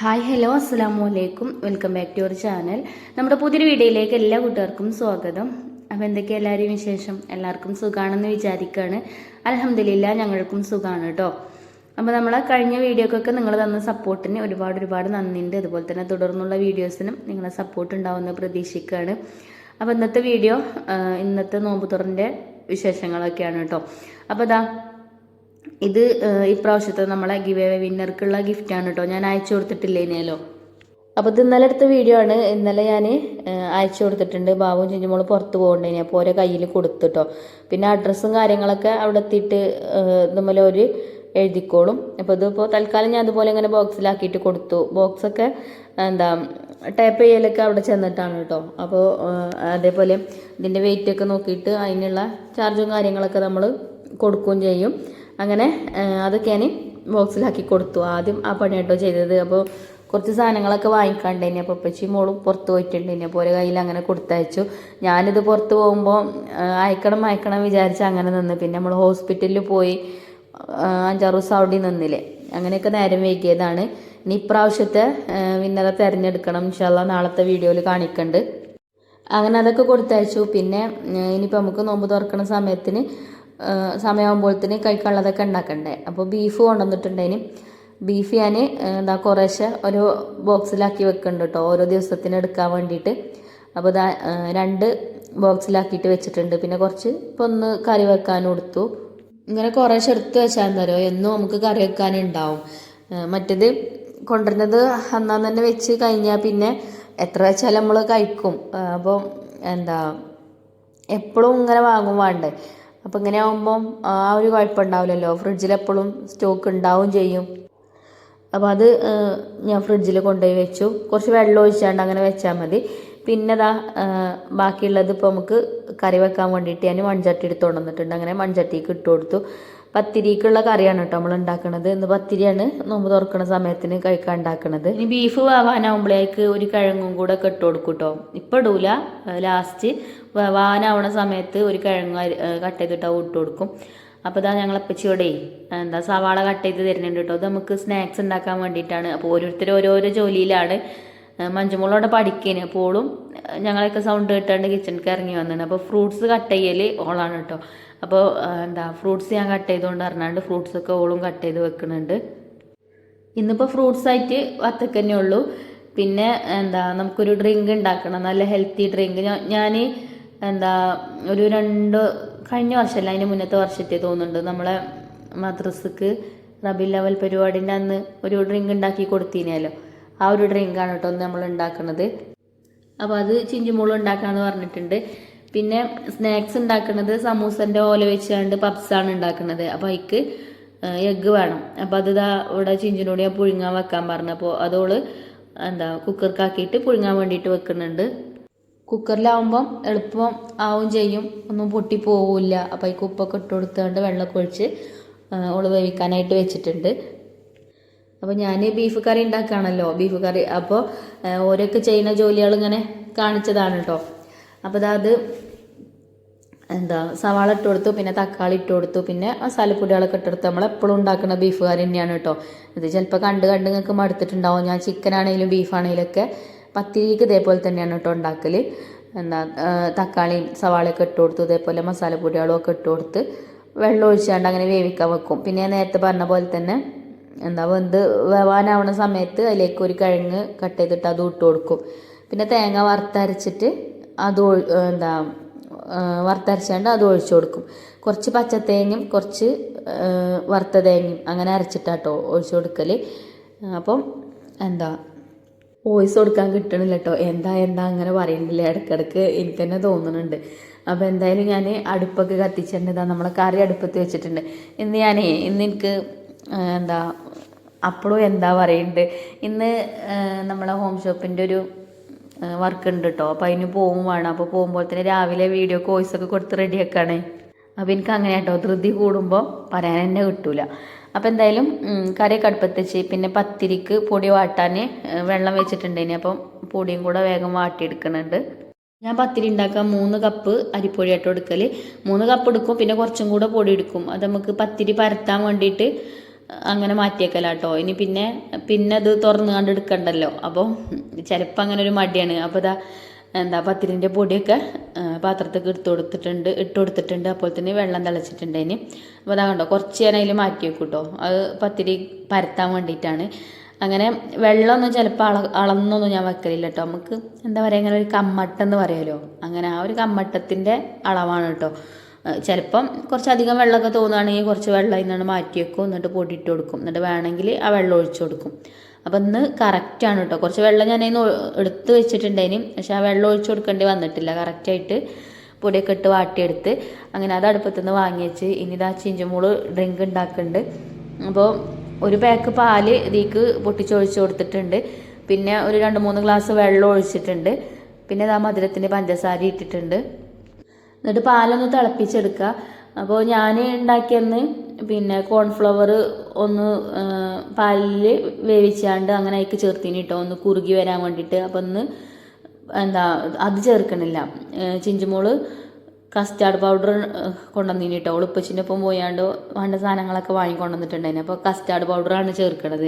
Hi hello അസ്സലാമു അലൈക്കും welcome back to your channel. നമ്മുടെ പുതിയൊരു വീഡിയോയിലേക്ക് എല്ലാ കൂട്ടുകാർക്കും സ്വാഗതം. അപ്പോൾ എന്തൊക്കെയാണ് എല്ലാവരെയും വിശേഷം? എല്ലാവർക്കും സുഖമാണെന്ന് വിചാരിക്കുകയാണ്. അൽഹംദുലില്ലാ ഞങ്ങൾക്കും സുഖമാണ് കേട്ടോ. അപ്പോൾ നമ്മളെ കഴിഞ്ഞ വീഡിയോക്കൊക്കെ നിങ്ങൾ തന്ന സപ്പോർട്ടിന് ഒരുപാട് നന്ദിയുണ്ട്. അതുപോലെ തന്നെ തുടർന്നുള്ള വീഡിയോസിനും നിങ്ങളെ സപ്പോർട്ട് ഉണ്ടാവുമെന്ന് പ്രതീക്ഷിക്കുകയാണ്. അപ്പോൾ ഇന്നത്തെ വീഡിയോ ഇന്നത്തെ നോമ്പ് തുറൻ്റെ വിശേഷങ്ങളൊക്കെയാണ് കേട്ടോ. അപ്പോൾ ഇത് ഇപ്രാവശ്യത്തെ നമ്മളെ ഗിവ് അവേ വിന്നർക്കുള്ള ഗിഫ്റ്റാണ് കേട്ടോ. ഞാൻ അയച്ചു കൊടുത്തിട്ടില്ലേനല്ലോ. അപ്പോൾ ഇത് ഇന്നലെ എടുത്ത വീഡിയോ ആണ്. ഇന്നലെ ഞാൻ അയച്ചു കൊടുത്തിട്ടുണ്ട്. ബാബുവും ചിഞ്ചുമോളും പുറത്ത് പോകണ്ടേനി, അപ്പോൾ ഓരോ കയ്യിൽ കൊടുത്തിട്ടോ. പിന്നെ അഡ്രസ്സും കാര്യങ്ങളൊക്കെ അവിടെ എത്തിയിട്ട് ഇതുപോലെ ഒരു എഴുതിക്കോളും. അപ്പോൾ ഇതിപ്പോൾ തൽക്കാലം ഞാൻ അതുപോലെ ഇങ്ങനെ ബോക്സിലാക്കിയിട്ട് കൊടുത്തു. ബോക്സൊക്കെ ടേപ്പ് ചെയ്യലൊക്കെ അവിടെ ചെന്നിട്ടാണ് കേട്ടോ. അപ്പോൾ അതേപോലെ ഇതിൻ്റെ വെയിറ്റൊക്കെ നോക്കിയിട്ട് അതിനുള്ള ചാർജും കാര്യങ്ങളൊക്കെ നമ്മൾ കൊടുക്കുകയും ചെയ്യും. അങ്ങനെ അതൊക്കെ ഞാൻ ബോക്സിലാക്കി കൊടുത്തു. ആദ്യം ആ പണി കേട്ടോ ചെയ്തത്. അപ്പോൾ കുറച്ച് സാധനങ്ങളൊക്കെ വാങ്ങിക്കാണ്ടേനി. അപ്പോൾ ഉപ്പച്ചി മോളും പുറത്ത് പോയിട്ടുണ്ടേനി. അപ്പോൾ ഓരോ കയ്യിൽ അങ്ങനെ കൊടുത്തയച്ചു. ഞാനിത് പുറത്ത് പോകുമ്പോൾ അയക്കണം വിചാരിച്ച് അങ്ങനെ നിന്ന്. പിന്നെ നമ്മൾ ഹോസ്പിറ്റലിൽ പോയി 5-6 ദിവസം അവിടെ നിന്നില്ലേ, അങ്ങനെയൊക്കെ നേരം വൈകിയതാണ്. ഇനി ഇപ്രാവശ്യത്തെ വിന്നറെ തിരഞ്ഞെടുക്കണം. ഇൻഷാല്ലാ നാളത്തെ വീഡിയോയിൽ കാണിക്കുന്നുണ്ട്. അങ്ങനെ അതൊക്കെ കൊടുത്തയച്ചു. പിന്നെ ഇനിയിപ്പോൾ നമുക്ക് നോമ്പ് തുറക്കണ സമയമാകുമ്പോഴത്തേന് കഴിക്കാനുള്ളതൊക്കെ ഉണ്ടാക്കണ്ടേ. അപ്പോൾ ബീഫ് കൊണ്ടുവന്നിട്ടുണ്ടേന്. ബീഫ് ഞാൻ കുറേശ്ശെ ഒരു ബോക്സിലാക്കി വെക്കുന്നുണ്ട് കേട്ടോ, ഓരോ ദിവസത്തിന് എടുക്കാൻ വേണ്ടിയിട്ട്. അപ്പോൾ 2 ബോക്സിലാക്കിയിട്ട് വെച്ചിട്ടുണ്ട്. പിന്നെ കുറച്ച് ഇപ്പോൾ ഒന്ന് കറി വെക്കാനും എടുത്തു. ഇങ്ങനെ കുറേശ്ശെ എടുത്ത് വെച്ചാൽ എന്താ പറയുക, എന്നും നമുക്ക് കറി വെക്കാനുണ്ടാവും. മറ്റേത് കൊണ്ടുവരുന്നത് അന്നാന്ന് തന്നെ വെച്ച് കഴിഞ്ഞാൽ പിന്നെ എത്ര വെച്ചാലും നമ്മൾ കഴിക്കും. അപ്പോൾ എപ്പോഴും ഇങ്ങനെ വാങ്ങും വേണ്ടേ. അപ്പോൾ ഇങ്ങനെ ആകുമ്പം ആ ഒരു കുഴപ്പമുണ്ടാവില്ലല്ലോ. ഫ്രിഡ്ജിലെപ്പോഴും സ്റ്റോക്ക് ഉണ്ടാവും ചെയ്യും. അപ്പോൾ അത് ഞാൻ ഫ്രിഡ്ജിൽ കൊണ്ടുപോയി വെച്ചു. കുറച്ച് വെള്ളം ഒഴിച്ചാണ്ട് അങ്ങനെ വെച്ചാൽ മതി. പിന്നെ ബാക്കിയുള്ളത് ഇപ്പോൾ നമുക്ക് കറി വെക്കാൻ വേണ്ടിയിട്ട് ഞാൻ മൺചട്ടി എടുത്തുകൊണ്ട് വന്നിട്ടുണ്ട്. അങ്ങനെ മൺചട്ടിക്ക് ഇട്ട് കൊടുത്തു. പത്തിരിക്കുള്ള കറിയാണ് കേട്ടോ നമ്മൾ ഉണ്ടാക്കുന്നത്. ഇന്ന് പത്തിരിയാണ് നോമ്പ് തുറക്കുന്ന സമയത്തിന് കഴിക്കാൻ ഉണ്ടാക്കുന്നത്. ഇനി ബീഫ് വേവാനാവുമ്പോഴേക്ക് ഒരു കിഴങ്ങും കൂടെ ഒക്കെ ഇട്ട് കൊടുക്കും കേട്ടോ. ഇപ്പം ഇടൂല, ലാസ്റ്റ് വേവാനാവണ സമയത്ത് ഒരു കിഴങ്ങ് കട്ട് ചെയ്തിട്ട് ഇട്ട് കൊടുക്കും. അപ്പോൾ ഞങ്ങളപ്പച്ചിയോടെ സവാള കട്ട് ചെയ്ത് തരുന്നുണ്ട് കേട്ടോ. അത് നമുക്ക് സ്നാക്സ് ഉണ്ടാക്കാൻ വേണ്ടിയിട്ടാണ്. അപ്പോൾ ഓരോരുത്തരും ഓരോരോ ജോലിയിലാണ്. മഞ്ജുമോളോടെ പഠിക്കേന്. അപ്പോഴും ഞങ്ങളൊക്കെ സൗണ്ട് കേട്ടാണ്ട് കിച്ചണിക്ക് ഇറങ്ങി വന്നിട്ടുണ്ട്. അപ്പോൾ ഫ്രൂട്ട്സ് കട്ട് ചെയ്യൽ ഓളാണ് കേട്ടോ. അപ്പോൾ ഫ്രൂട്ട്സ് ഞാൻ കട്ട് ചെയ്തുകൊണ്ട് പറഞ്ഞാണ്ട് ഫ്രൂട്ട്സൊക്കെ ഓളും കട്ട് ചെയ്ത് വെക്കുന്നുണ്ട്. ഇന്നിപ്പോൾ ഫ്രൂട്ട്സ് ആയിട്ട് വത്തക്കന്നെ ഉള്ളൂ. പിന്നെ നമുക്കൊരു ഡ്രിങ്ക് ഉണ്ടാക്കണം, നല്ല ഹെൽത്തി ഡ്രിങ്ക്. ഞാൻ ഒരു കഴിഞ്ഞ വർഷമല്ല, അതിന് മുന്നത്തെ വർഷത്തെ തോന്നുന്നുണ്ട്, നമ്മളെ മദ്രസക്ക് റബീഉൽ അവ്വൽ പരിപാടിൻ്റെ അന്ന് ഒരു ഡ്രിങ്ക് ഉണ്ടാക്കി കൊടുത്തിനല്ലോ. ആ ഒരു ഡ്രിങ്കാണ് കേട്ടോ നമ്മൾ ഉണ്ടാക്കുന്നത്. അപ്പോൾ അത് ചിഞ്ചുമോളും ഉണ്ടാക്കാമെന്ന് പറഞ്ഞിട്ടുണ്ട്. പിന്നെ സ്നാക്സ് ഉണ്ടാക്കുന്നത് സമൂസൻ്റെ ഓല വെച്ചുകൊണ്ട് പപ്സാണ് ഉണ്ടാക്കുന്നത്. അപ്പോൾ അതിക്ക് എഗ്ഗ് വേണം. അപ്പോൾ അത് ഇവിടെ ചിഞ്ചിനോട് ഞാൻ പുഴുങ്ങാൻ വെക്കാൻ പറഞ്ഞപ്പോൾ അതോള് കുക്കർക്കാക്കിയിട്ട് പുഴുങ്ങാൻ വേണ്ടിയിട്ട് വെക്കുന്നുണ്ട്. കുക്കറിലാവുമ്പം എളുപ്പം ആവും ചെയ്യും, ഒന്നും പൊട്ടി പോവില്ല. അപ്പോൾ അതിക്ക് ഉപ്പൊക്കെ ഇട്ട് കൊടുത്തുകൊണ്ട് വെള്ളമൊക്കെ ഒഴിച്ച് ഓള് വേവിക്കാനായിട്ട് വെച്ചിട്ടുണ്ട്. അപ്പോൾ ഞാൻ ബീഫ് കറി ഉണ്ടാക്കുകയാണല്ലോ, ബീഫ് കറി. അപ്പോൾ ഓരോക്കെ ചെയ്യുന്ന ജോലികൾ ഇങ്ങനെ കാണിച്ചതാണ് കേട്ടോ. അപ്പോൾ അത് സവാള ഇട്ട് കൊടുത്തു, പിന്നെ തക്കാളി ഇട്ട് കൊടുത്തു, പിന്നെ മസാലപ്പൊടികളൊക്കെ ഇട്ടെടുത്ത് നമ്മളെപ്പോഴും ഉണ്ടാക്കുന്ന ബീഫ് കറി തന്നെയാണ് കേട്ടോ. ഇത് ചിലപ്പോൾ കണ്ട് നിങ്ങൾക്ക് മടുത്തിട്ടുണ്ടാവും. ഞാൻ ചിക്കനാണെങ്കിലും ബീഫാണെങ്കിലൊക്കെ പത്തിരിക്ക് ഇതേപോലെ തന്നെയാണ് കേട്ടോ ഉണ്ടാക്കൽ. തക്കാളിയും സവാളയൊക്കെ ഇട്ട് കൊടുത്തു, ഇതേപോലെ മസാലപ്പൊടികളും ഒക്കെ ഇട്ട് കൊടുത്ത് വെള്ളം ഒഴിച്ചാണ്ട് അങ്ങനെ വേവിക്കാൻ വെക്കും. പിന്നെ നേരത്തെ പറഞ്ഞ പോലെ തന്നെ വെന്ത് വേവാനാവുന്ന സമയത്ത് അതിലേക്ക് ഒരു കിഴങ്ങ് കട്ട് ചെയ്തിട്ട് അതും ഇട്ട് കൊടുക്കും. പിന്നെ തേങ്ങ വറുത്തരച്ചിട്ട് അത് വറുത്തരച്ചാണ്ട് അത് ഒഴിച്ചു കൊടുക്കും. കുറച്ച് പച്ചത്തേങ്ങയും കുറച്ച് വറുത്ത തേങ്ങയും അങ്ങനെ അരച്ചിട്ടാട്ടോ ഒഴിച്ചു കൊടുക്കൽ. അപ്പം വോയിസ് കൊടുക്കാൻ കിട്ടണില്ല കേട്ടോ. എന്താ അങ്ങനെ പറയുന്നില്ല, ഇടയ്ക്കിടയ്ക്ക് എനിക്ക് തന്നെ തോന്നുന്നുണ്ട്. അപ്പോൾ എന്തായാലും ഞാൻ അടുപ്പൊക്കെ കത്തിച്ചിട്ടുണ്ട്. നമ്മളെ കറി അടുപ്പത്ത് വെച്ചിട്ടുണ്ട്. ഇന്ന് എനിക്ക് അപ്പോഴും പറയുന്നുണ്ട്, ഇന്ന് നമ്മളെ ഹോം ഷോപ്പിൻ്റെ ഒരു വർക്ക് ഉണ്ട് കേട്ടോ. അപ്പോൾ അതിന് പോകും വേണം. അപ്പോൾ പോകുമ്പോൾ തന്നെ രാവിലെ വീഡിയോ വോയിസൊക്കെ കൊടുത്ത് റെഡിയാക്കാണ്. അപ്പോൾ എനിക്ക് അങ്ങനെ കേട്ടോ, ധൃതി കൂടുമ്പോൾ പറയാൻ തന്നെ കിട്ടൂല. അപ്പോൾ എന്തായാലും കറിയൊക്കെ അടുപ്പത്ത് വെച്ച്, പിന്നെ പത്തിരിക്ക് പൊടി വാട്ടാൻ വെള്ളം വെച്ചിട്ടുണ്ടേനി. അപ്പം പൊടിയും കൂടെ വേഗം വാട്ടിയെടുക്കുന്നുണ്ട്. ഞാൻ പത്തിരി ഉണ്ടാക്കാൻ 3 കപ്പ് അരിപ്പൊടി ആയിട്ട് എടുക്കൽ. 3 കപ്പ് എടുക്കും, പിന്നെ കുറച്ചും കൂടെ പൊടി എടുക്കും. അത് നമുക്ക് പത്തിരി പരത്താൻ വേണ്ടിയിട്ട് അങ്ങനെ മാറ്റിയേക്കലാട്ടോ. ഇനി പിന്നെ അത് തുറന്ന് കണ്ട് എടുക്കണ്ടല്ലോ. അപ്പോൾ ചിലപ്പോൾ അങ്ങനെ ഒരു മടിയാണ്. അപ്പോൾ പത്തിരിൻ്റെ പൊടിയൊക്കെ പാത്രത്തേക്ക് ഇട്ട് കൊടുത്തിട്ടുണ്ട്. അപ്പോൾ തന്നെ വെള്ളം തിളച്ചിട്ടുണ്ട്. ഇനി അപ്പോൾ കണ്ടോ കുറച്ച് നേരം അതിൽ മാറ്റി വെക്കും കേട്ടോ. അത് പത്തിരി പരത്താൻ വേണ്ടിയിട്ടാണ്. അങ്ങനെ വെള്ളമൊന്നും ചിലപ്പോൾ അളന്നൊന്നും ഞാൻ വെക്കലില്ല കേട്ടോ. നമുക്ക് പറയുക ഇങ്ങനെ ഒരു കമ്മട്ടെന്ന് പറയുമല്ലോ, അങ്ങനെ ആ ഒരു കമ്മട്ടത്തിൻ്റെ അളവാണ് കേട്ടോ. ചിലപ്പം കുറച്ചധികം വെള്ളമൊക്കെ തോന്നുകയാണെങ്കിൽ കുറച്ച് വെള്ളം ഇന്നാണ് മാറ്റി വെക്കും, എന്നിട്ട് പൊടി ഇട്ട് കൊടുക്കും, എന്നിട്ട് വേണമെങ്കിൽ ആ വെള്ളം ഒഴിച്ചു കൊടുക്കും. അപ്പം ഇന്ന് കറക്റ്റാണ് കേട്ടോ. കുറച്ച് വെള്ളം ഞാനതിന് എടുത്ത് വെച്ചിട്ടുണ്ടേനി, പക്ഷെ ആ വെള്ളം ഒഴിച്ചു കൊടുക്കേണ്ടി വന്നിട്ടില്ല. കറക്റ്റായിട്ട് പൊടിയൊക്കെ ഇട്ട് വാട്ടിയെടുത്ത് അങ്ങനെ അത് അടുപ്പത്തുനിന്ന് വാങ്ങി വെച്ച് ഇനി ചിഞ്ചുമോള് ഡ്രിങ്ക് ഉണ്ടാക്കുന്നുണ്ട്. അപ്പോൾ ഒരു പാക്ക് പാല് ഇതിലേക്ക് പൊട്ടിച്ചൊഴിച്ച് കൊടുത്തിട്ടുണ്ട്. പിന്നെ ഒരു 2-3 ഗ്ലാസ് വെള്ളം ഒഴിച്ചിട്ടുണ്ട്. പിന്നെ മധുരത്തിൻ്റെ പഞ്ചസാര ഇട്ടിട്ടുണ്ട്. എന്നിട്ട് പാലൊന്ന് തിളപ്പിച്ചെടുക്കുക. അപ്പോൾ ഞാൻ ഉണ്ടാക്കിയെന്ന് പിന്നെ കോൺഫ്ലവർ ഒന്ന് പാലിൽ വേവിച്ചാണ്ട് അങ്ങനെ അതിലേക്ക് ചേർത്തിന് കേട്ടോ, ഒന്ന് കുറുകി വരാൻ വേണ്ടിയിട്ട്. അപ്പോൾ ഒന്ന് അത് ചേർക്കണില്ല. ചിഞ്ചുമോള് കസ്റ്റാർഡ് പൗഡർ കൊണ്ടുവന്നിന് കേട്ടോ. ഉളുപ്പച്ചിൻ്റെ ഒപ്പം പോയാണ്ട് വേണ്ട സാധനങ്ങളൊക്കെ വാങ്ങിക്കൊണ്ടുവന്നിട്ടുണ്ടായിരുന്നു. അപ്പോൾ കസ്റ്റാർഡ് പൗഡറാണ് ചേർക്കണത്.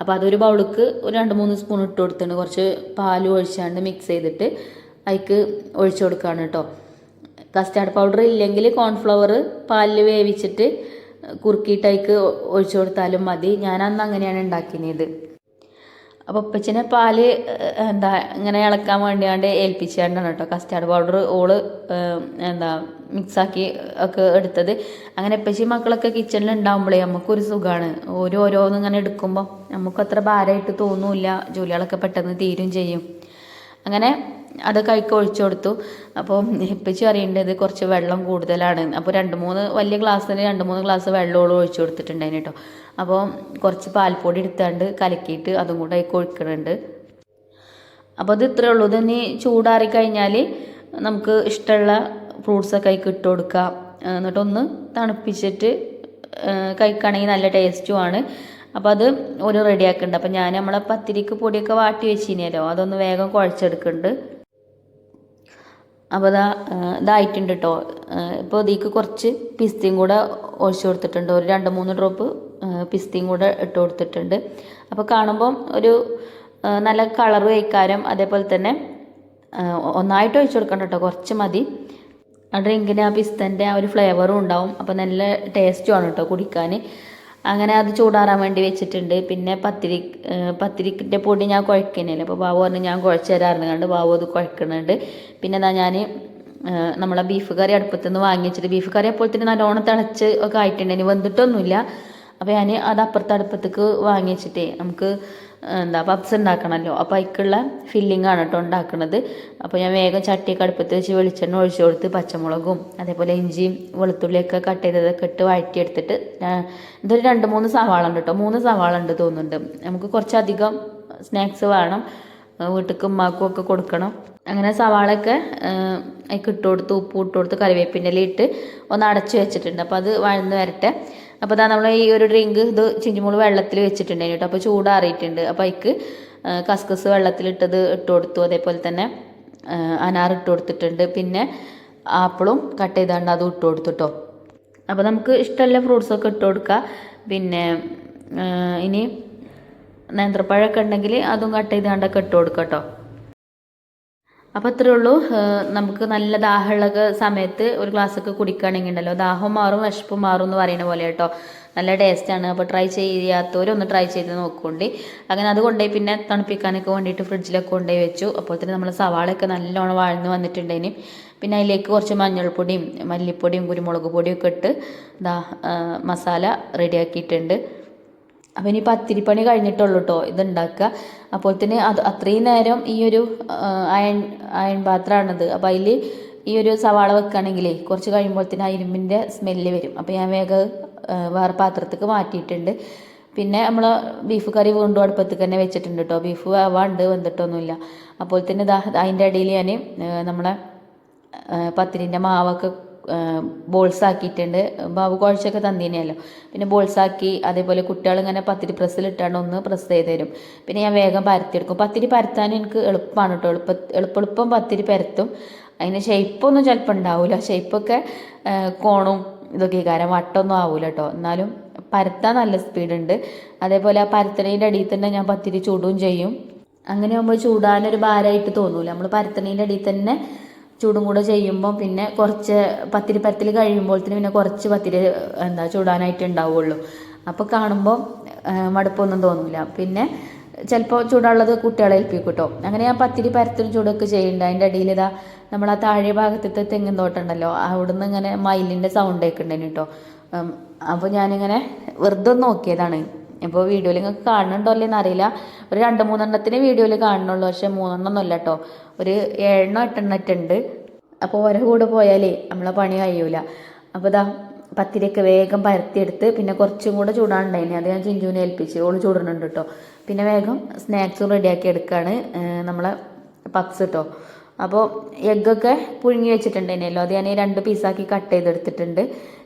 അപ്പോൾ അതൊരു ബൗൾക്ക് ഒരു 2-3 സ്പൂൺ ഇട്ട് കൊടുത്തിട്ടുണ്ട്. കുറച്ച് പാൽ ഒഴിച്ചാണ്ട് മിക്സ് ചെയ്തിട്ട് അതിലേക്ക് ഒഴിച്ചു കൊടുക്കുകയാണ് കേട്ടോ. കസ്റ്റാർഡ് പൗഡർ ഇല്ലെങ്കിൽ കോൺഫ്ലവർ പാലിൽ വേവിച്ചിട്ട് കുറുക്കിയിട്ട് അതിലേക്ക് ഒഴിച്ചു കൊടുത്താലും മതി. ഞാൻ അന്ന് അങ്ങനെയാണ് ഉണ്ടാക്കിയത്. അപ്പോൾ ഉപ്പച്ചിനെ പാല് ഇങ്ങനെ ഇളക്കാൻ വേണ്ടിയാണ്ട് ഏൽപ്പിച്ചാണ്ടാണ് കേട്ടോ കസ്റ്റാർഡ് പൗഡർ ഓള് മിക്സാക്കി ഒക്കെ എടുത്തത്. അങ്ങനെ ഉപ്പച്ചി മക്കളൊക്കെ കിച്ചണിൽ ഉണ്ടാകുമ്പോഴേ നമുക്കൊരു സുഖമാണ്. ഓരോന്ന് ഇങ്ങനെ എടുക്കുമ്പോൾ നമുക്കത്ര ഭാരമായിട്ട് തോന്നില്ല. ജോലികളൊക്കെ പെട്ടെന്ന് തീരും ചെയ്യും. അങ്ങനെ അത് കൈക്ക് ഒഴിച്ചു കൊടുത്തു. അപ്പോൾ ഇപ്പച്ചി അറിയേണ്ടത് കുറച്ച് വെള്ളം കൂടുതലാണ്. അപ്പോൾ 2-3 വലിയ ഗ്ലാസ്സിന് 2-3 ഗ്ലാസ് വെള്ളമോളം ഒഴിച്ചു കൊടുത്തിട്ടുണ്ടായിരുന്നു കേട്ടോ. അപ്പോൾ കുറച്ച് പാൽപ്പൊടി എടുത്താണ്ട് കലക്കിയിട്ട് അതും കൂടെ അതിൽ ഒഴിക്കുന്നുണ്ട്. അപ്പോൾ അത് ഇത്രയേ ഉള്ളൂ. ഇതന്നെ ചൂടാറി കഴിഞ്ഞാൽ നമുക്ക് ഇഷ്ടമുള്ള ഫ്രൂട്ട്സൊക്കെ അതിൽ ഇട്ട് കൊടുക്കാം. എന്നിട്ടൊന്ന് തണുപ്പിച്ചിട്ട് കഴിക്കുകയാണെങ്കിൽ നല്ല ടേസ്റ്റുമാണ്. അപ്പോൾ അത് ഒരു റെഡിയാക്കുന്നുണ്ട്. അപ്പോൾ ഞാൻ നമ്മളെ പത്തിരിക്ക് പൊടിയൊക്കെ വാട്ടി വെച്ചിനല്ലോ, അതൊന്ന് വേഗം കുഴച്ചെടുക്കുന്നുണ്ട്. അപ്പോൾ ഇതായിട്ടുണ്ട് കേട്ടോ. ഇപ്പോൾ ഇതിലേക്ക് കുറച്ച് പിസ്തയും കൂടെ ഒഴിച്ചു കൊടുത്തിട്ടുണ്ട്. ഒരു 2-3 ഡ്രോപ്പ് പിസ്തയും കൂടെ ഇട്ട് കൊടുത്തിട്ടുണ്ട്. അപ്പോൾ കാണുമ്പം ഒരു നല്ല കളർ വയ്ക്കാനും അതേപോലെ തന്നെ ഒന്നായിട്ട് ഒഴിച്ചു കൊടുക്കണ്ട കേട്ടോ, കുറച്ച് മതി. ആ ഡ്രിങ്കിന് ആ പിസ്തൻ്റെ ആ ഒരു ഫ്ലേവറും ഉണ്ടാവും. അപ്പോൾ നല്ല ടേസ്റ്റുമാണ് കേട്ടോ കുടിക്കാൻ. അങ്ങനെ അത് ചൂടാറാൻ വേണ്ടി വെച്ചിട്ടുണ്ട്. പിന്നെ പത്തിരിക്കിൻ്റെ പൊടി ഞാൻ കുഴക്കുന്നല്ലേ. അപ്പോൾ ബാബു പറഞ്ഞ് ഞാൻ കുഴച്ച് തരാറുണ്ട് കണ്ട് ബാബു അത് കുഴക്കുന്നുണ്ട്. പിന്നെ ഞാൻ നമ്മളെ ബീഫ് കറി അടുപ്പത്തുനിന്ന് വാങ്ങിച്ചിട്ട് ബീഫ് കറി അപ്പോൾ തന്നെ നല്ലോണം തിളച്ച് ഒക്കെ ആയിട്ടുണ്ട്. ഇനി വെന്തിട്ടൊന്നുമില്ല. അപ്പോൾ ഞാൻ അത് അപ്പുറത്തെ അടുപ്പത്തേക്ക് വാങ്ങിച്ചിട്ടേ നമുക്ക് പപ്സ് ഉണ്ടാക്കണമല്ലോ. അപ്പോൾ അതിലേക്കുള്ള ഫില്ലിംഗ് ആണ് കേട്ടോ ഉണ്ടാക്കുന്നത്. അപ്പോൾ ഞാൻ വേഗം ചട്ടിയൊക്കെ അടുപ്പത്ത് വെച്ച് വെളിച്ചെണ്ണ ഒഴിച്ചു കൊടുത്ത് പച്ചമുളകും അതേപോലെ ഇഞ്ചിയും വെളുത്തുള്ളിയൊക്കെ കട്ട് ചെയ്തതൊക്കെ ഇട്ട് വഴറ്റിയെടുത്തിട്ട് ഇതൊരു 2-3 സവാള ഉണ്ട് കേട്ടോ. 3 സവാള ഉണ്ട് തോന്നുന്നുണ്ട്. നമുക്ക് കുറച്ചധികം സ്നാക്സ് വേണം, വീട്ടിലേക്ക് ഉമ്മാക്കും ഒക്കെ കൊടുക്കണം. അങ്ങനെ സവാളയൊക്കെ അതിലേക്ക് ഇട്ട് കൊടുത്ത് ഉപ്പ് ഇട്ട് കൊടുത്ത് കറിവേപ്പിൻ്റെ ഇല ഇട്ട് ഒന്ന് അടച്ച് വെച്ചിട്ടുണ്ട്. അപ്പോൾ അത് വഴന്ന് വരട്ടെ. അപ്പോൾ നമ്മൾ ഈ ഒരു ഡ്രിങ്ക് ഇത് ചിഞ്ചുമോള് വെള്ളത്തിൽ വെച്ചിട്ടുണ്ടായിരുന്നു കേട്ടോ. അപ്പോൾ ചൂടാറിയിട്ടുണ്ട്. അപ്പോൾ അതിക്ക് കസ്കസ് വെള്ളത്തിലിട്ടത് ഇട്ട് കൊടുത്തു. അതേപോലെ തന്നെ അനാർ ഇട്ട് കൊടുത്തിട്ടുണ്ട്. പിന്നെ ആപ്പിളും കട്ട് ചെയ്താണ്ട് അതും ഇട്ട് കൊടുത്തു കേട്ടോ. അപ്പോൾ നമുക്ക് ഇഷ്ടമുള്ള ഫ്രൂട്ട്സൊക്കെ ഇട്ട് കൊടുക്കുക. പിന്നെ ഇനി നേന്ത്രപ്പഴമൊക്കെ ഉണ്ടെങ്കിൽ അതും കട്ട് ചെയ്താണ്ടൊക്കെ ഇട്ട് കൊടുക്കുക കേട്ടോ. അപ്പോൾ അത്രേ ഉള്ളൂ. നമുക്ക് നല്ല ദാഹമുള്ള സമയത്ത് ഒരു ഗ്ലാസ്സൊക്കെ കുടിക്കുകയാണെങ്കിൽ ഉണ്ടല്ലോ, ദാഹം മാറും വിശപ്പ് മാറും എന്ന് പറയുന്ന പോലെ കേട്ടോ. നല്ല ടേസ്റ്റാണ്. അപ്പോൾ ട്രൈ ചെയ്യാത്തവരൊന്ന് ട്രൈ ചെയ്ത് നോക്കുകൊണ്ട് അങ്ങനെ അത് കൊണ്ടുപോയി പിന്നെ തണുപ്പിക്കാനൊക്കെ വേണ്ടിയിട്ട് ഫ്രിഡ്ജിലൊക്കെ കൊണ്ടുപോയി വെച്ചു. അപ്പോൾ തന്നെ നമ്മൾ സവാളയൊക്കെ നല്ലോണം വഴന്ന് വന്നിട്ടുണ്ടേനും. പിന്നെ അതിലേക്ക് കുറച്ച് മഞ്ഞൾപ്പൊടിയും മല്ലിപ്പൊടിയും കുരുമുളക് പൊടിയൊക്കെ ഇട്ട് മസാല റെഡിയാക്കിയിട്ടുണ്ട്. അപ്പോൾ ഇനി പത്തിരിപ്പണി കഴിഞ്ഞിട്ടുള്ളൂ കേട്ടോ ഇതുണ്ടാക്കുക. അപ്പോൾ തന്നെ അത്രയും നേരം ഈ ഒരു അയൺ പാത്രമാണിത്. അപ്പോൾ അതിൽ ഈ ഒരു സവാള വെക്കുകയാണെങ്കിലേ കുറച്ച് കഴിയുമ്പോഴത്തേന് ആ ഇരുമ്പിൻ്റെ സ്മെല്ല് വരും. അപ്പോൾ ഞാൻ വേഗം വേറെ പാത്രത്തേക്ക് മാറ്റിയിട്ടുണ്ട്. പിന്നെ നമ്മൾ ബീഫ് കറി വീണ്ടും അടുപ്പത്തേക്ക് തന്നെ വെച്ചിട്ടുണ്ട് കേട്ടോ. ബീഫ് വേവാണ്ട് വന്നിട്ടൊന്നുമില്ല. അപ്പോൾ തന്നെ അതിൻ്റെ ഇടയിൽ ഞാൻ നമ്മളെ പത്തിരിൻ്റെ മാവൊക്കെ ബോൾസ് ആക്കിയിട്ടുണ്ട്. ബാബു കുഴച്ചൊക്കെ തന്നീനല്ലോ. പിന്നെ ബോൾസാക്കി അതേപോലെ കുട്ടികളിങ്ങനെ പത്തിരി പ്രസ്സിലിട്ടാണ്ട് ഒന്ന് പ്രസ് ചെയ്ത് തരും. പിന്നെ ഞാൻ വേഗം പരത്തിയെടുക്കും. പത്തിരി പരത്താൻ എനിക്ക് എളുപ്പമാണ് കേട്ടോ. എളുപ്പം പത്തിരി പരത്തും. അതിന് ഷേപ്പൊന്നും ചിലപ്പോൾ ഉണ്ടാവില്ല. ഷേപ്പൊക്കെ കോണും ഇതൊക്കെ കാരണം വട്ടമൊന്നും ആവില്ല കേട്ടോ. എന്നാലും പരത്താൻ നല്ല സ്പീഡുണ്ട്. അതേപോലെ ആ പരത്തണേൻ്റെ അടിയിൽ തന്നെ ഞാൻ പത്തിരി ചൂടുകയും ചെയ്യും. അങ്ങനെ ആകുമ്പോൾ ചൂടാനൊരു ഭാരമായിട്ട് തോന്നൂല. നമ്മൾ പരത്തണേൻ്റെ അടിയിൽ തന്നെ ചൂടും കൂടെ ചെയ്യുമ്പോൾ പിന്നെ കുറച്ച് പത്തിരി പരത്തൽ കഴിയുമ്പോഴത്തേന് പിന്നെ കുറച്ച് പത്തിരി ചൂടാനായിട്ട് ഉണ്ടാവുള്ളൂ. അപ്പോൾ കാണുമ്പോൾ മടുപ്പൊന്നും തോന്നില്ല. പിന്നെ ചിലപ്പോൾ ചൂടുള്ളത് കുട്ടികളെ ഏൽപ്പിക്കും കേട്ടോ. അങ്ങനെ ഞാൻ പത്തിരി പരത്തലും ചൂടൊക്കെ ചെയ്യുന്നുണ്ട്. അതിൻ്റെ അടിയിൽ നമ്മൾ ആ താഴെ ഭാഗത്തെ തെങ്ങിൻ തോട്ടമുണ്ടല്ലോ, അവിടുന്ന് ഇങ്ങനെ മയിലിൻ്റെ സൗണ്ട് കേൾക്കുന്നുണ്ടായിരുന്നു കേട്ടോ. അപ്പോൾ ഞാനിങ്ങനെ വെറുതെ ഒന്ന് നോക്കിയതാണ്. ഇപ്പോൾ വീഡിയോയിൽ നിങ്ങൾക്ക് കാണുന്നുണ്ടോ അല്ലേന്ന് അറിയില്ല. ഒരു 2-3 വീഡിയോയിൽ കാണുന്നുള്ളൂ, പക്ഷേ 3 അല്ല കേട്ടോ, ഒരു 7-8 ഉണ്ട്. അപ്പോൾ ഓരോ കൂടെ പോയാലേ നമ്മളെ പണി കഴിയൂല. അപ്പോൾ പത്തിരിയൊക്കെ വേഗം പരത്തിയെടുത്ത് പിന്നെ കുറച്ചും കൂടെ ചൂടാനുണ്ടായിന്, അത് ഞാൻ ചിഞ്ചുവിനെ ഏൽപ്പിച്ച്, ഓള് ചൂടുന്നുണ്ട് കേട്ടോ. പിന്നെ വേഗം സ്നാക്സും റെഡിയാക്കി എടുക്കുകയാണ് നമ്മളെ പപ്സ് കേട്ടോ. അപ്പോൾ എഗ്ഗൊക്കെ പുഴുങ്ങി വെച്ചിട്ടുണ്ടായിരുന്നല്ലോ, അത് ഞാൻ 2 പീസാക്കി കട്ട് ചെയ്തെടുത്തിട്ടുണ്ട്.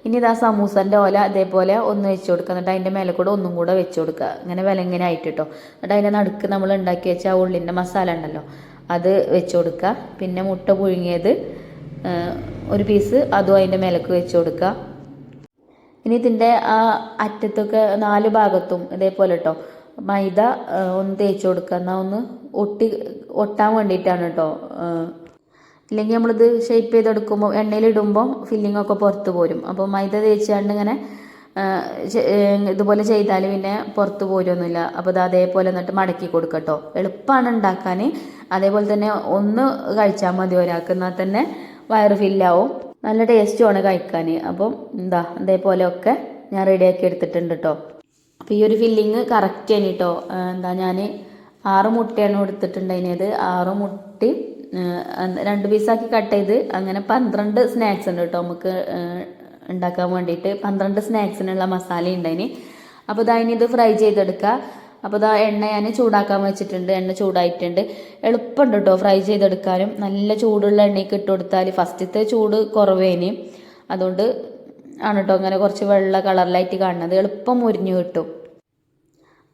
ഇനി സമൂസൻ്റെ ഓല അതേപോലെ ഒന്ന് വെച്ച് കൊടുക്കുക, എന്നിട്ട് അതിൻ്റെ മേലെ കൂടെ ഒന്നും കൂടെ വെച്ച് കൊടുക്കുക, ഇങ്ങനെ വിലങ്ങനെ ആയിട്ട് കേട്ടോ. എന്നിട്ട് അതിൻ്റെ നടുക്ക് നമ്മൾ ഉണ്ടാക്കി വെച്ച ആ ഉള്ളിൻ്റെ മസാല ഉണ്ടല്ലോ അത് വെച്ച് കൊടുക്കുക. പിന്നെ മുട്ട പുഴുങ്ങിയത് 1 പീസ് അതും അതിൻ്റെ മേലേക്ക് വെച്ച് കൊടുക്കുക. ഇനി ഇതിൻ്റെ ആ അറ്റത്തൊക്കെ 4 ഭാഗത്തും ഇതേപോലെ കേട്ടോ മൈദ ഒന്ന് തേച്ച് കൊടുക്കുക, എന്നാൽ ഒന്ന് ഒട്ടാൻ വേണ്ടിയിട്ടാണ് കേട്ടോ. ഇല്ലെങ്കിൽ നമ്മളിത് ഷേപ്പ് ചെയ്തെടുക്കുമ്പോൾ എണ്ണയിലിടുമ്പോൾ ഫില്ലിങ്ങൊക്കെ പുറത്ത് പോരും. അപ്പോൾ മൈദ തേച്ചാണ്ട് ഇങ്ങനെ ഇതുപോലെ ചെയ്താൽ പിന്നെ പുറത്ത് പോരൊന്നുമില്ല. അപ്പോൾ അതേപോലെ എന്നിട്ട് മടക്കി കൊടുക്കട്ടോ. എളുപ്പമാണ് ഉണ്ടാക്കാൻ. അതേപോലെ തന്നെ ഒന്ന് കഴിച്ചാൽ മതി ഒരാൾക്ക്, എന്നാൽ തന്നെ വയറ് ഫില്ലാവും. നല്ല ടേസ്റ്റുമാണ് കഴിക്കാൻ. അപ്പം അതേപോലെയൊക്കെ ഞാൻ റെഡിയാക്കി എടുത്തിട്ടുണ്ട് കേട്ടോ. അപ്പോൾ ഈ ഒരു ഫില്ലിങ് കറക്റ്റ് ആണ് കേട്ടോ. ഞാൻ 6 മുട്ടയാണ് എടുത്തിട്ടുണ്ടായിരുന്നത്. 6 മുട്ടയും 2 പീസാക്കി കട്ട് ചെയ്ത് അങ്ങനെ 12 സ്നാക്സ് ഉണ്ട് കേട്ടോ നമുക്ക് ഉണ്ടാക്കാൻ വേണ്ടിയിട്ട്. 12 സ്നാക്സിനുള്ള മസാല ഉണ്ടായിന്. അപ്പോൾ ഇത് ഫ്രൈ ചെയ്തെടുക്കുക. അപ്പോൾ എണ്ണ ഞാൻ ചൂടാക്കാൻ വെച്ചിട്ടുണ്ട്. എണ്ണ ചൂടായിട്ടുണ്ട്. എളുപ്പമുണ്ട് കേട്ടോ ഫ്രൈ ചെയ്തെടുക്കാനും. നല്ല ചൂടുള്ള എണ്ണയ്ക്ക് ഇട്ട് കൊടുത്താൽ ഫസ്റ്റത്തെ ചൂട് കുറവേന്, അതുകൊണ്ട് ആണ് കേട്ടോ അങ്ങനെ കുറച്ച് വെള്ള കളറിലായിട്ട് കാണുന്നത്. എളുപ്പം മുരിഞ്ഞു കിട്ടും.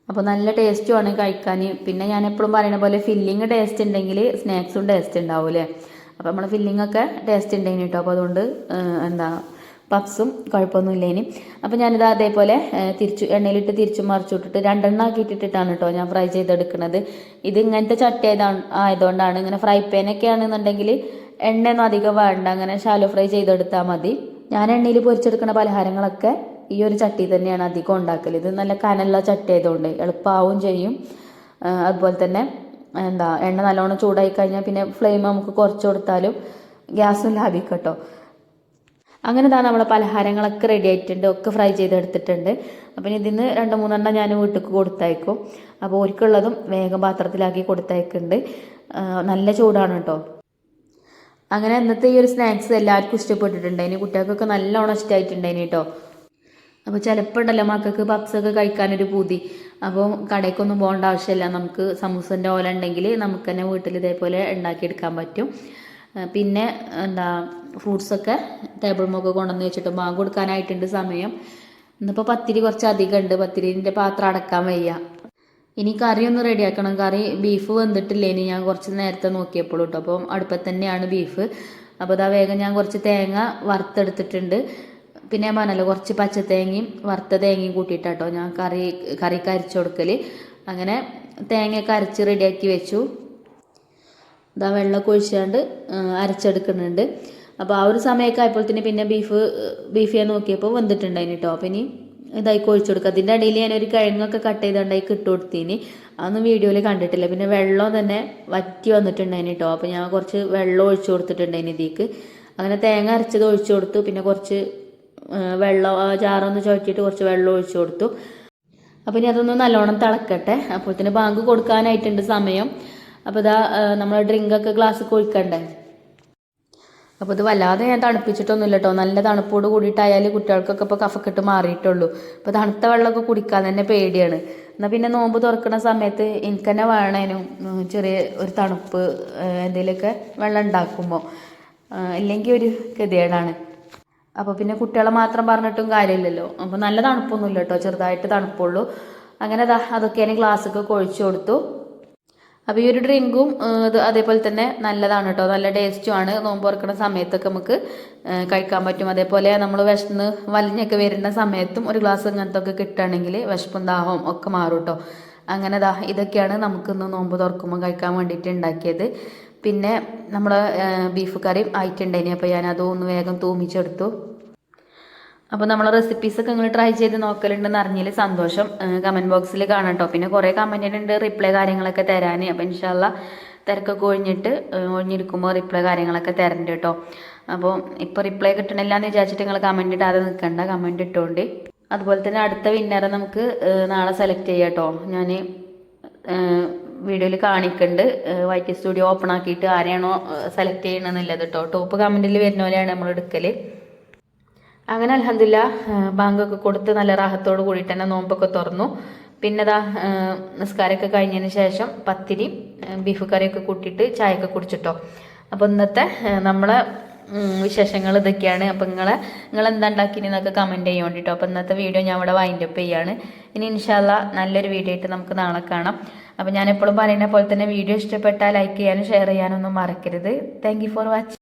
അപ്പോൾ നല്ല ടേസ്റ്റുമാണ് കഴിക്കാൻ. പിന്നെ ഞാൻ എപ്പോഴും പറയുന്ന പോലെ ഫില്ലിങ് ടേസ്റ്റ് ഉണ്ടെങ്കിൽ സ്നാക്സും ടേസ്റ്റ് ഉണ്ടാവൂലേ. അപ്പോൾ നമ്മൾ ഫില്ലിങ്ങൊക്കെ ടേസ്റ്റ് ഉണ്ടായിന് കേട്ടോ. അപ്പോൾ അതുകൊണ്ട് പപ്സും കുഴപ്പമൊന്നുമില്ലേനി. അപ്പോൾ ഞാനിത് അതേപോലെ എണ്ണയിലിട്ട് തിരിച്ചു മറിച്ചു വിട്ടിട്ട് 2 എണ്ണം ആക്കിയിട്ടിട്ടാണ് കേട്ടോ ഞാൻ ഫ്രൈ ചെയ്തെടുക്കുന്നത്. ഇത് ഇങ്ങനത്തെ ചട്ടി ആയതുകൊണ്ടാണ്. ഇങ്ങനെ ഫ്രൈ പാനൊക്കെ ആണെന്നുണ്ടെങ്കിൽ എണ്ണയൊന്നും അധികം വേണ്ട, അങ്ങനെ ഷാലോ ഫ്രൈ ചെയ്തെടുത്താൽ മതി. ഞാൻ എണ്ണയിൽ പൊരിച്ചെടുക്കുന്ന പലഹാരങ്ങളൊക്കെ ഈ ഒരു ചട്ടി തന്നെയാണ് അധികം ഉണ്ടാക്കൽ. ഇത് നല്ല കനലുള്ള ചട്ടി ആയതുകൊണ്ട് എളുപ്പമാവും ചെയ്യും. അതുപോലെ തന്നെ എണ്ണ നല്ലോണം ചൂടായി കഴിഞ്ഞാൽ പിന്നെ ഫ്ലെയിം നമുക്ക് കുറച്ച് കൊടുത്താലും ഗ്യാസും ലാഭിക്കും കേട്ടോ. അങ്ങനെ നമ്മളെ പലഹാരങ്ങളൊക്കെ റെഡി ആയിട്ടുണ്ട്, ഒക്കെ ഫ്രൈ ചെയ്തെടുത്തിട്ടുണ്ട്. അപ്പം ഇതിന്ന് 2-3 എണ്ണം ഞാൻ വീട്ടിലേക്ക് കൊടുത്തയക്കും. അപ്പോൾ ഒരിക്കുള്ളതും വേഗം പാത്രത്തിലാക്കി കൊടുത്തയക്കുന്നുണ്ട്. നല്ല ചൂടാണ് കേട്ടോ. അങ്ങനെ ഇന്നത്തെ ഈ ഒരു സ്നാക്സ് എല്ലാവർക്കും ഇഷ്ടപ്പെട്ടിട്ടുണ്ടായിന്. കുട്ടികൾക്കൊക്കെ നല്ലോണം ഇഷ്ടമായിട്ടുണ്ടായിന് കേട്ടോ. അപ്പോൾ ചിലപ്പോൾ ഉണ്ടല്ലോ മക്കൾക്ക് പപ്സൊക്കെ കഴിക്കാനൊരു പൂതി. അപ്പോൾ കടയ്ക്കൊന്നും പോകേണ്ട ആവശ്യമില്ല. നമുക്ക് സമൂസൻ്റെ ഓല ഉണ്ടെങ്കിൽ നമുക്ക് തന്നെ വീട്ടിൽ ഇതേപോലെ ഉണ്ടാക്കിയെടുക്കാൻ പറ്റും. പിന്നെ ഫ്രൂട്ട്സൊക്കെ ടേബിൾമൊക്കെ കൊണ്ടുവന്ന് വെച്ചിട്ട് ബാങ്ക് കൊടുക്കാനായിട്ടുണ്ട് സമയം. ഇന്നിപ്പോൾ പത്തിരി കുറച്ച് അധികം ഉണ്ട്. പത്തിരിൻ്റെ പാത്രം അടക്കാൻ വയ്യ. ഇനി കറി ഒന്ന് റെഡിയാക്കണം. കറി ബീഫ് വെന്തിട്ടില്ലേ, ഇനി ഞാൻ കുറച്ച് നേരത്തെ നോക്കിയപ്പോഴും കേട്ടോ. അപ്പം അടുപ്പത്ത് തന്നെയാണ് ബീഫ്. അപ്പോൾ വേഗം ഞാൻ കുറച്ച് തേങ്ങ വറുത്തെടുത്തിട്ടുണ്ട്. പിന്നെ ഞാൻ പറഞ്ഞല്ലോ കുറച്ച് പച്ചത്തേങ്ങയും വറുത്ത തേങ്ങയും കൂട്ടിയിട്ടാട്ടോ ഞാൻ കറിക്ക് അരച്ചു കൊടുക്കൽ. അങ്ങനെ തേങ്ങയൊക്കെ അരച്ച് റെഡിയാക്കി വെച്ചു. വെള്ളമൊക്കെ ഒഴിച്ചാണ്ട് അരച്ചെടുക്കുന്നുണ്ട്. അപ്പോൾ ആ ഒരു സമയമൊക്കെ ആയപ്പോഴത്തേന് പിന്നെ ബീഫ് ഞാൻ നോക്കിയപ്പോൾ വെന്തിട്ടുണ്ടായിന് കേട്ടോ. അപ്പോൾ ഇനി ഇതായിക്ക് ഒഴിച്ചു കൊടുക്കുക. അതിൻ്റെ ഇടയിൽ ഞാനൊരു കിഴങ്ങൊക്കെ കട്ട് ചെയ്തുകൊണ്ടായിക്ക് ഇട്ട് കൊടുത്തിന്. അതൊന്നും വീഡിയോയിൽ കണ്ടിട്ടില്ല. പിന്നെ വെള്ളം തന്നെ വറ്റി വന്നിട്ടുണ്ടായിന് കേട്ടോ. അപ്പോൾ ഞാൻ കുറച്ച് വെള്ളം ഒഴിച്ചു കൊടുത്തിട്ടുണ്ടായിന് ഇതിക്ക്. അങ്ങനെ തേങ്ങ അരച്ചത് ഒഴിച്ചു കൊടുത്തു. പിന്നെ കുറച്ച് വെള്ളം ചാറൊന്ന് ചുഴറ്റിയിട്ട് കുറച്ച് വെള്ളം ഒഴിച്ചു കൊടുത്തു. അപ്പോൾ ഇനി അതൊന്ന് നല്ലോണം തിളക്കട്ടെ. അപ്പോഴത്തേന് ബാങ്ക് കൊടുക്കാനായിട്ടുണ്ട് സമയം. അപ്പോൾ നമ്മൾ ഡ്രിങ്കൊക്കെ ഗ്ലാസ്സിൽ ഒഴിക്കണ്ടേ. അപ്പോൾ ഇത് വല്ലാതെ ഞാൻ തണുപ്പിച്ചിട്ടൊന്നുമില്ല കേട്ടോ. നല്ല തണുപ്പോട് കൂടിയിട്ടായാൽ കുട്ടികൾക്കൊക്കെ ഇപ്പോൾ കഫക്കെട്ട് മാറിയിട്ടുള്ളൂ. ഇപ്പോൾ തണുത്ത വെള്ളമൊക്കെ കുടിക്കാൻ തന്നെ പേടിയാണ്. എന്നാൽ പിന്നെ നോമ്പ് തുറക്കുന്ന സമയത്ത് എനിക്ക് തന്നെ വേണേനും ചെറിയ ഒരു തണുപ്പ് എന്തെങ്കിലുമൊക്കെ വെള്ളം ഉണ്ടാക്കുമ്പോൾ, ഇല്ലെങ്കിൽ ഒരു ഗതികേടാണ്. അപ്പോൾ പിന്നെ കുട്ടികളെ മാത്രം പറഞ്ഞിട്ടും കാര്യമില്ലല്ലോ. അപ്പോൾ നല്ല തണുപ്പൊന്നുമില്ല കേട്ടോ, ചെറുതായിട്ട് തണുപ്പുള്ളൂ. അങ്ങനെ അതൊക്കെയാണ് ഗ്ലാസ്സൊക്കെ ഒഴിച്ചു കൊടുത്തു. അപ്പോൾ ഈ ഒരു ഡ്രിങ്കും ഇത് അതേപോലെ തന്നെ നല്ലതാണ് കേട്ടോ, നല്ല ടേസ്റ്റുമാണ്. നോമ്പ് തുറക്കുന്ന സമയത്തൊക്കെ നമുക്ക് കഴിക്കാൻ പറ്റും. അതേപോലെ നമ്മൾ വിശന്ന് വലിഞ്ഞൊക്കെ വരുന്ന സമയത്തും ഒരു ഗ്ലാസ് ഇങ്ങനത്തെ ഒക്കെ കിട്ടുകയാണെങ്കിൽ വിശപ്പും ദാഹവും ഒക്കെ മാറും കേട്ടോ. അങ്ങനെ ഇതൊക്കെയാണ് നമുക്കിന്ന് നോമ്പ് തുറക്കുമ്പോൾ കഴിക്കാൻ വേണ്ടിയിട്ട് ഉണ്ടാക്കിയത്. പിന്നെ നമ്മൾ ബീഫ് കറിയും ആയിട്ടുണ്ടായിനി. അപ്പോൾ ഞാനതും ഒന്ന് വേഗം തൂമിച്ചെടുത്തു. അപ്പോൾ നമ്മളെ റെസിപ്പീസൊക്കെ നിങ്ങൾ ട്രൈ ചെയ്ത് നോക്കലുണ്ടെന്ന് അറിഞ്ഞതിൽ സന്തോഷം. കമൻറ്റ് ബോക്സിൽ കാണാം കേട്ടോ. പിന്നെ കുറേ കമൻറ്റ് ഉണ്ട് റിപ്ലൈ കാര്യങ്ങളൊക്കെ തരാൻ. അപ്പോൾ ഇൻഷാല്ലാ തിരക്കൊക്കെ ഒഴിഞ്ഞിരിക്കുമ്പോൾ റിപ്ലൈ കാര്യങ്ങളൊക്കെ തരണ്ട് കേട്ടോ. അപ്പോൾ ഇപ്പോൾ റിപ്ലൈ കിട്ടണില്ല എന്ന് വിചാരിച്ചിട്ട് നിങ്ങൾ കമൻറ്റ് ഇട്ടാതെ നിൽക്കണ്ട, കമൻറ്റ് ഇട്ടുകൊണ്ട്. അതുപോലെ തന്നെ അടുത്ത വിന്നറെ നമുക്ക് നാളെ സെലക്ട് ചെയ്യാം കേട്ടോ. ഞാൻ വീഡിയോയിൽ കാണിക്കുന്നുണ്ട്. വൈറ്റ് സ്റ്റുഡിയോ ഓപ്പൺ ആക്കിയിട്ട് ആരെയാണോ സെലക്ട് ചെയ്യണമെന്നുള്ളത് കേട്ടോ. ടോപ്പ് കമൻറ്റിൽ വരുന്ന പോലെയാണ് നമ്മൾ എടുക്കൽ. അങ്ങനെ അൽഹംദുലില്ലാ ബാങ്കൊക്കെ കൊടുത്ത് നല്ല റാഹത്തോട് കൂടിയിട്ട് തന്നെ നോമ്പൊക്കെ തുറന്നു. പിന്നെ നിസ്കാരമൊക്കെ കഴിഞ്ഞതിന് ശേഷം പത്തിരി ബീഫ് കറിയൊക്കെ കൂട്ടിയിട്ട് ചായയൊക്കെ കുടിച്ചിട്ടോ. അപ്പോൾ ഇന്നത്തെ നമ്മളെ വിശേഷങ്ങൾ ഇതൊക്കെയാണ്. അപ്പോൾ നിങ്ങൾ എന്താ ഉണ്ടാക്കിയെന്നൊക്കെ കമൻറ്റ് ചെയ്യാൻ വേണ്ടിട്ടോ. അപ്പോൾ ഇന്നത്തെ വീഡിയോ ഞാൻ ഇവിടെ വൈൻഡപ്പ് ചെയ്യാണ്. ഇനി ഇൻഷാല്ലാ നല്ലൊരു വീഡിയോ ആയിട്ട് നമുക്ക് നാളെ കാണാം. അപ്പോൾ ഞാൻ എപ്പോഴും പറയുന്ന പോലെ തന്നെ വീഡിയോ ഇഷ്ടപ്പെട്ടാൽ ലൈക്ക് ചെയ്യാനും ഷെയർ ചെയ്യാനൊന്നും മറക്കരുത്. Thank you for watching.